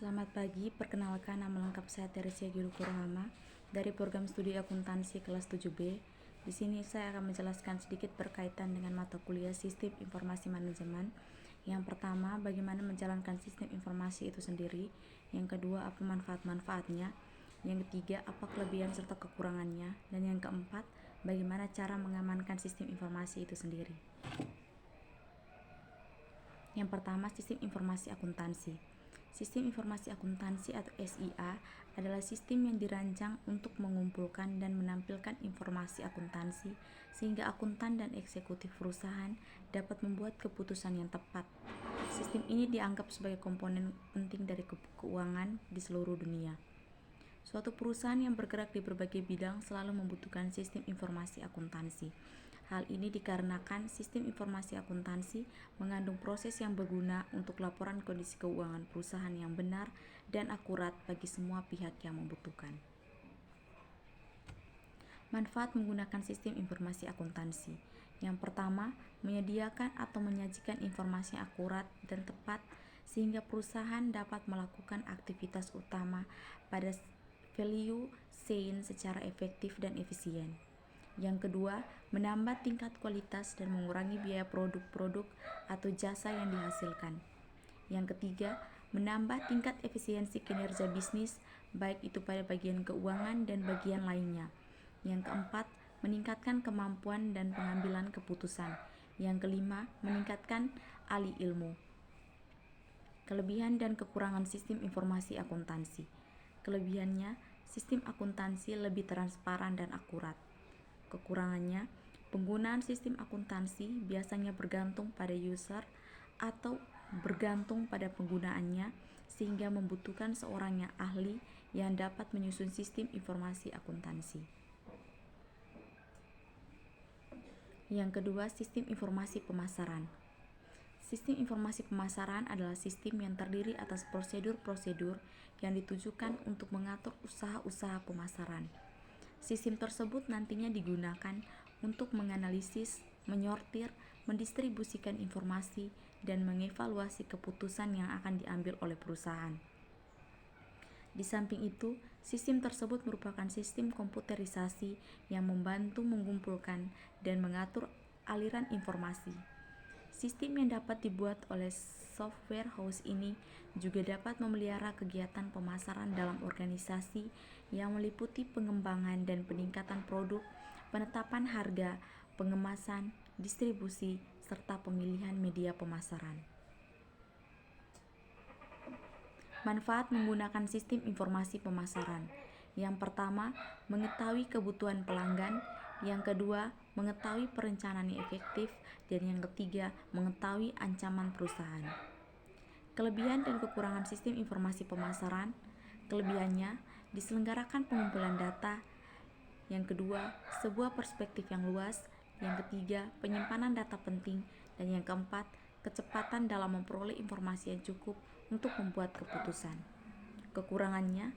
Selamat pagi, perkenalkan nama lengkap saya Teresia Gilu Kurohama dari program studi akuntansi kelas 7B. Di sini saya akan menjelaskan sedikit berkaitan dengan mata kuliah Sistem Informasi Manajemen. Yang pertama, bagaimana menjalankan sistem informasi itu sendiri. Yang kedua, apa manfaat-manfaatnya. Yang ketiga, apa kelebihan serta kekurangannya. Dan yang keempat, bagaimana cara mengamankan sistem informasi itu sendiri. Yang pertama, sistem informasi akuntansi. Sistem informasi akuntansi atau SIA adalah sistem yang dirancang untuk mengumpulkan dan menampilkan informasi akuntansi sehingga akuntan dan eksekutif perusahaan dapat membuat keputusan yang tepat. Sistem ini dianggap sebagai komponen penting dari keuangan di seluruh dunia. Suatu perusahaan yang bergerak di berbagai bidang selalu membutuhkan sistem informasi akuntansi. Hal ini dikarenakan sistem informasi akuntansi mengandung proses yang berguna untuk laporan kondisi keuangan perusahaan yang benar dan akurat bagi semua pihak yang membutuhkan. Manfaat menggunakan sistem informasi akuntansi. Yang pertama, menyediakan atau menyajikan informasi yang akurat dan tepat sehingga perusahaan dapat melakukan aktivitas utama pada value chain secara efektif dan efisien. Yang kedua, menambah tingkat kualitas dan mengurangi biaya produk-produk atau jasa yang dihasilkan. Yang ketiga, menambah tingkat efisiensi kinerja bisnis, baik itu pada bagian keuangan dan bagian lainnya. Yang keempat, meningkatkan kemampuan dan pengambilan keputusan. Yang kelima, meningkatkan ahli ilmu. Kelebihan dan kekurangan sistem informasi akuntansi. Kelebihannya, sistem akuntansi lebih transparan dan akurat. Kekurangannya, penggunaan sistem akuntansi biasanya bergantung pada user atau bergantung pada penggunaannya sehingga membutuhkan seorang yang ahli yang dapat menyusun sistem informasi akuntansi. Yang kedua, sistem informasi pemasaran. Sistem informasi pemasaran adalah sistem yang terdiri atas prosedur-prosedur yang ditujukan untuk mengatur usaha-usaha pemasaran. Sistem tersebut nantinya digunakan untuk menganalisis, menyortir, mendistribusikan informasi, dan mengevaluasi keputusan yang akan diambil oleh perusahaan. Di samping itu, sistem tersebut merupakan sistem komputerisasi yang membantu mengumpulkan dan mengatur aliran informasi. Sistem yang dapat dibuat oleh software house ini juga dapat memelihara kegiatan pemasaran dalam organisasi yang meliputi pengembangan dan peningkatan produk, penetapan harga, pengemasan, distribusi, serta pemilihan media pemasaran. Manfaat menggunakan sistem informasi pemasaran. Yang pertama, mengetahui kebutuhan pelanggan. Yang kedua, mengetahui perencanaan yang efektif. Dan yang ketiga, mengetahui ancaman perusahaan. Kelebihan dan kekurangan sistem informasi pemasaran. Kelebihannya, diselenggarakan pengumpulan data. Yang kedua, sebuah perspektif yang luas. Yang ketiga, penyimpanan data penting. Dan yang keempat, kecepatan dalam memperoleh informasi yang cukup untuk membuat keputusan. Kekurangannya,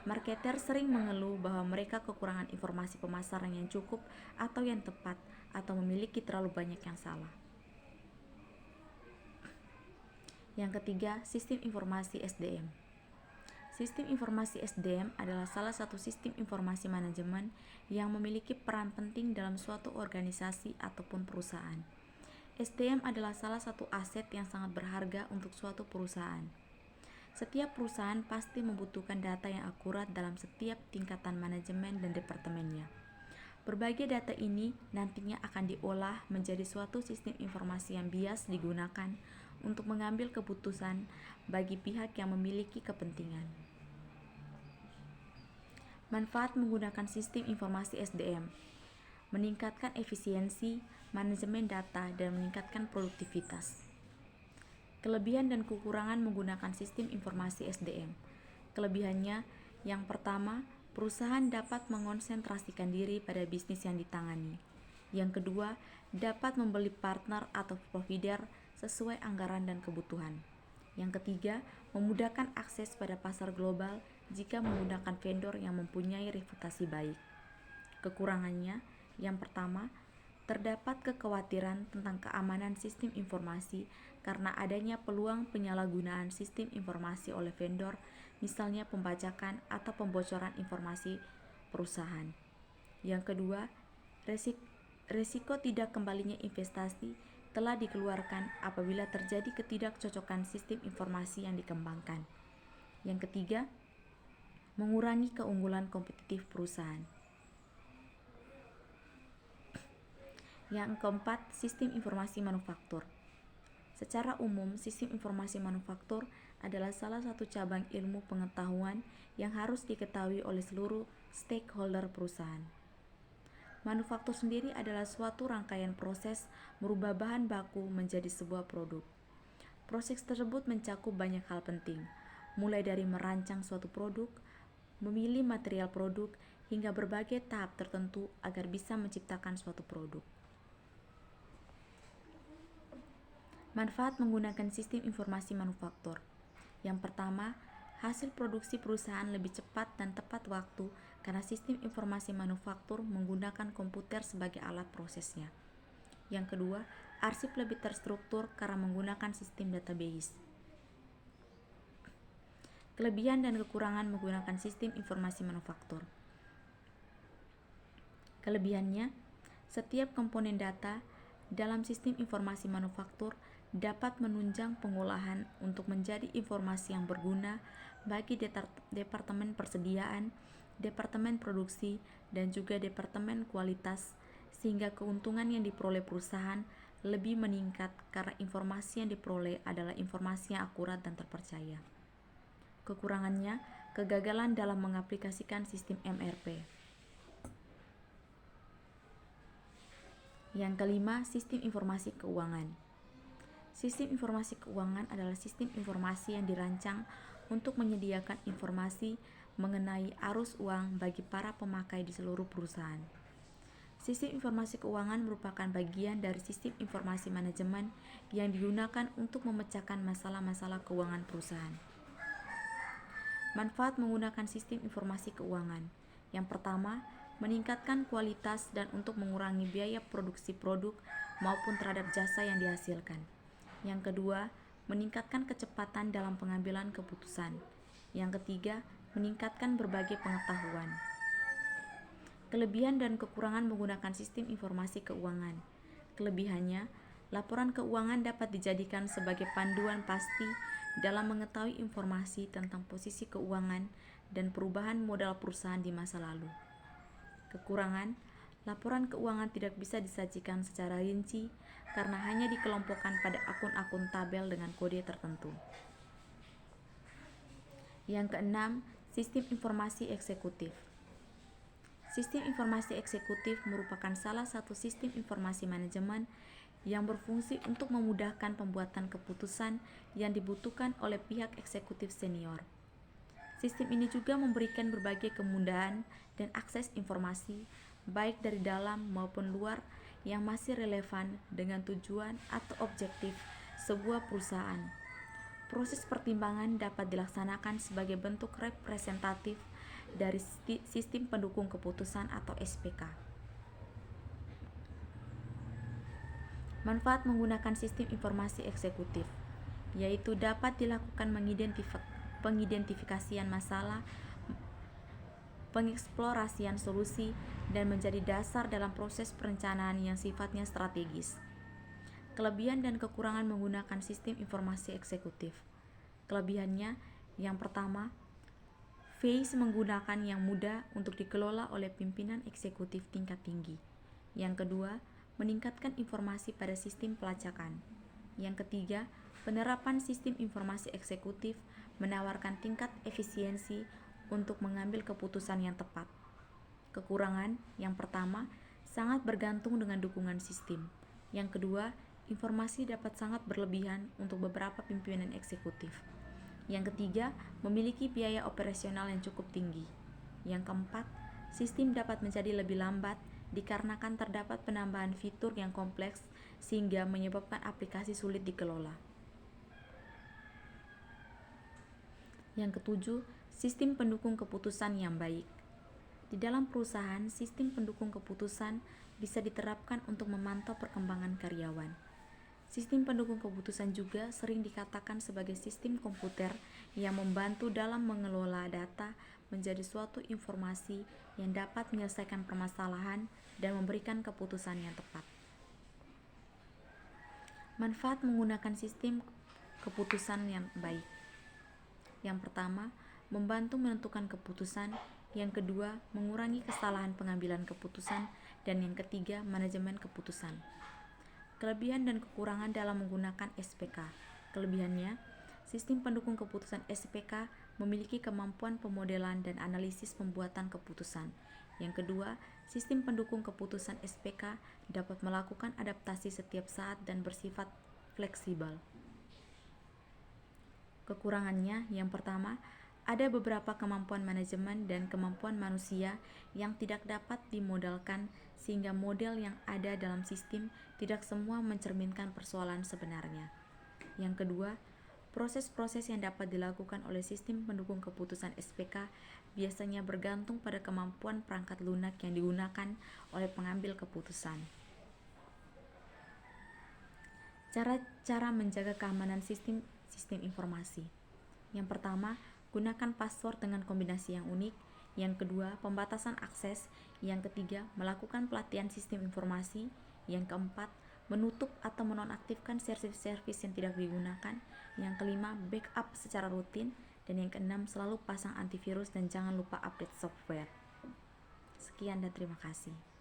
marketer sering mengeluh bahwa mereka kekurangan informasi pemasaran yang cukup atau yang tepat atau memiliki terlalu banyak yang salah. Yang ketiga, sistem informasi SDM. Sistem informasi SDM adalah salah satu sistem informasi manajemen yang memiliki peran penting dalam suatu organisasi ataupun perusahaan. SDM adalah salah satu aset yang sangat berharga untuk suatu perusahaan. Setiap perusahaan pasti membutuhkan data yang akurat dalam setiap tingkatan manajemen dan departemennya. Berbagai data ini nantinya akan diolah menjadi suatu sistem informasi yang bias digunakan untuk mengambil keputusan bagi pihak yang memiliki kepentingan. Manfaat menggunakan sistem informasi SDM: meningkatkan efisiensi manajemen data dan meningkatkan produktivitas. Kelebihan dan kekurangan menggunakan sistem informasi SDM. Kelebihannya, yang pertama, perusahaan dapat mengonsentrasikan diri pada bisnis yang ditangani. Yang kedua, dapat membeli partner atau provider sesuai anggaran dan kebutuhan. Yang ketiga, memudahkan akses pada pasar global jika menggunakan vendor yang mempunyai reputasi baik. Kekurangannya, yang pertama, terdapat kekhawatiran tentang keamanan sistem informasi karena adanya peluang penyalahgunaan sistem informasi oleh vendor, misalnya pembajakan atau pembocoran informasi perusahaan. Yang kedua, resiko tidak kembalinya investasi telah dikeluarkan apabila terjadi ketidakcocokan sistem informasi yang dikembangkan. Yang ketiga, mengurangi keunggulan kompetitif perusahaan. Yang keempat, sistem informasi manufaktur. Secara umum, sistem informasi manufaktur adalah salah satu cabang ilmu pengetahuan yang harus diketahui oleh seluruh stakeholder perusahaan. Manufaktur sendiri adalah suatu rangkaian proses merubah bahan baku menjadi sebuah produk. Proses tersebut mencakup banyak hal penting, mulai dari merancang suatu produk, memilih material produk, hingga berbagai tahap tertentu agar bisa menciptakan suatu produk. Manfaat menggunakan sistem informasi manufaktur. Yang pertama, hasil produksi perusahaan lebih cepat dan tepat waktu karena sistem informasi manufaktur menggunakan komputer sebagai alat prosesnya. Yang kedua, arsip lebih terstruktur karena menggunakan sistem database. Kelebihan dan kekurangan menggunakan sistem informasi manufaktur. Kelebihannya, setiap komponen data dalam sistem informasi manufaktur dapat menunjang pengolahan untuk menjadi informasi yang berguna bagi departemen persediaan, departemen produksi, dan juga departemen kualitas, sehingga keuntungan yang diperoleh perusahaan lebih meningkat karena informasi yang diperoleh adalah informasi yang akurat dan terpercaya. Kekurangannya, kegagalan dalam mengaplikasikan sistem MRP. Yang kelima, sistem informasi keuangan. Sistem informasi keuangan adalah sistem informasi yang dirancang untuk menyediakan informasi mengenai arus uang bagi para pemakai di seluruh perusahaan. Sistem informasi keuangan merupakan bagian dari sistem informasi manajemen yang digunakan untuk memecahkan masalah-masalah keuangan perusahaan. Manfaat menggunakan sistem informasi keuangan. Yang pertama, meningkatkan kualitas dan untuk mengurangi biaya produksi produk maupun terhadap jasa yang dihasilkan. Yang kedua, meningkatkan kecepatan dalam pengambilan keputusan. Yang ketiga, meningkatkan berbagai pengetahuan. Kelebihan dan kekurangan menggunakan sistem informasi keuangan. Kelebihannya, laporan keuangan dapat dijadikan sebagai panduan pasti dalam mengetahui informasi tentang posisi keuangan dan perubahan modal perusahaan di masa lalu. Kekurangan, laporan keuangan tidak bisa disajikan secara rinci karena hanya dikelompokkan pada akun-akun tabel dengan kode tertentu. Yang keenam, sistem informasi eksekutif. Sistem informasi eksekutif merupakan salah satu sistem informasi manajemen yang berfungsi untuk memudahkan pembuatan keputusan yang dibutuhkan oleh pihak eksekutif senior. Sistem ini juga memberikan berbagai kemudahan dan akses informasi, baik dari dalam maupun luar, yang masih relevan dengan tujuan atau objektif sebuah perusahaan. Proses pertimbangan dapat dilaksanakan sebagai bentuk representatif dari sistem pendukung keputusan atau SPK. Manfaat menggunakan sistem informasi eksekutif, yaitu dapat dilakukan pengidentifikasian masalah, pengeksplorasian solusi, dan menjadi dasar dalam proses perencanaan yang sifatnya strategis. Kelebihan dan kekurangan menggunakan sistem informasi eksekutif. Kelebihannya, yang pertama, phase menggunakan yang mudah untuk dikelola oleh pimpinan eksekutif tingkat tinggi. Yang kedua, meningkatkan informasi pada sistem pelacakan. Yang ketiga, penerapan sistem informasi eksekutif menawarkan tingkat efisiensi untuk mengambil keputusan yang tepat. Kekurangan, yang pertama, sangat bergantung dengan dukungan sistem. Yang kedua, informasi dapat sangat berlebihan untuk beberapa pimpinan eksekutif. Yang ketiga, memiliki biaya operasional yang cukup tinggi. Yang keempat, sistem dapat menjadi lebih lambat dikarenakan terdapat penambahan fitur yang kompleks sehingga menyebabkan aplikasi sulit dikelola. Yang ketujuh, sistem pendukung keputusan yang baik. Di dalam perusahaan, sistem pendukung keputusan bisa diterapkan untuk memantau perkembangan karyawan. Sistem pendukung keputusan juga sering dikatakan sebagai sistem komputer yang membantu dalam mengelola data menjadi suatu informasi yang dapat menyelesaikan permasalahan dan memberikan keputusan yang tepat. Manfaat menggunakan sistem keputusan yang baik. Yang pertama, membantu menentukan keputusan. Yang kedua, mengurangi kesalahan pengambilan keputusan. Dan yang ketiga, manajemen keputusan. Kelebihan dan kekurangan dalam menggunakan SPK. Kelebihannya, sistem pendukung keputusan SPK memiliki kemampuan pemodelan dan analisis pembuatan keputusan. Yang kedua, sistem pendukung keputusan SPK dapat melakukan adaptasi setiap saat dan bersifat fleksibel. Kekurangannya, yang pertama, ada beberapa kemampuan manajemen dan kemampuan manusia yang tidak dapat dimodalkan sehingga model yang ada dalam sistem tidak semua mencerminkan persoalan sebenarnya. Yang kedua, proses-proses yang dapat dilakukan oleh sistem pendukung keputusan SPK biasanya bergantung pada kemampuan perangkat lunak yang digunakan oleh pengambil keputusan. Cara menjaga keamanan sistem informasi. Yang pertama, gunakan password dengan kombinasi yang unik. Yang kedua, pembatasan akses. Yang ketiga, melakukan pelatihan sistem informasi. Yang keempat, menutup atau menonaktifkan servis-servis yang tidak digunakan. Yang kelima, backup secara rutin. Dan yang keenam, selalu pasang antivirus dan jangan lupa update software. Sekian dan terima kasih.